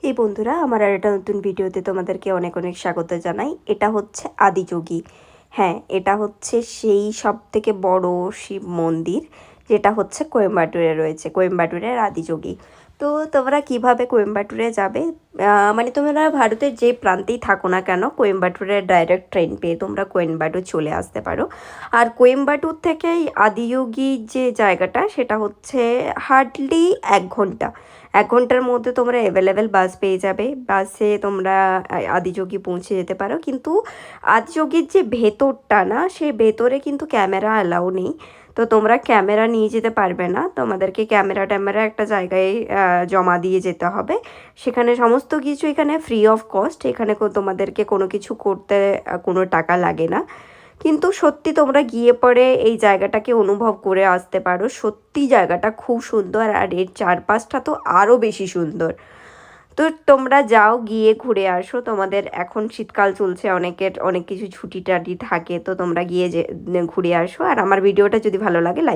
এই বন্ধুরা, আমার আর একটা নতুন ভিডিওতে তোমাদেরকে অনেক অনেক স্বাগত জানাই। এটা হচ্ছে আদিযোগী। হ্যাঁ, এটা হচ্ছে সেই সবথেকে বড় শিব মন্দির, যেটা হচ্ছে কোয়েম্বাটুরে রয়েছে, কোয়েম্বাটুরের আদিযোগী। তো তোমরা কিভাবে কোয়েম্বাটুরে যাবে, মানে তোমরা ভারতের যে প্রান্তেই থাকো না কেন, কোয়েম্বাটুরের ডাইরেক্ট ট্রেন পেয়ে তোমরা কোয়েম্বাটুর চলে আসতে পারো। আর কোয়েম্বাটুর থেকেই আদিযোগীর যে জায়গাটা, সেটা হচ্ছে হার্ডলি 1 ঘন্টা। 1 ঘন্টার মধ্যে তোমরা অ্যাভেলেবেল বাস পেয়ে যাবে। বাসে তোমরা আদিযোগী পৌঁছে যেতে পারো। কিন্তু আদিযোগীর যে ভেতরটা না, সে ভেতরে কিন্তু ক্যামেরা অ্যালাউ নেই। তো তোমরা ক্যামেরা নিয়ে যেতে পারবে না, তোমাদেরকে ক্যামেরা ট্যামেরা একটা জায়গায় জমা দিয়ে যেতে হবে। সেখানে সমস্ত কিছু এখানে ফ্রি অফ কস্ট। এখানে তোমাদেরকে কোনো কিছু করতে কোনো টাকা লাগে না। কিন্তু সত্যি তোমরা গিয়ে পরে এই জায়গাটাকে অনুভব করে আসতে পারো। সত্যি জায়গাটা খুব সুন্দর, আর এর চারপাশটা তো আরও বেশি সুন্দর। তো তোমরা যাও, গিয়ে ঘুরে আসো। তোমাদের এখন শীতকাল চলছে, অনেকের অনেক কিছু ছুটি টাটি থাকে, তো তোমরা গিয়ে যে ঘুরে আসো। আর আমার ভিডিওটা যদি ভালো লাগে, লাইক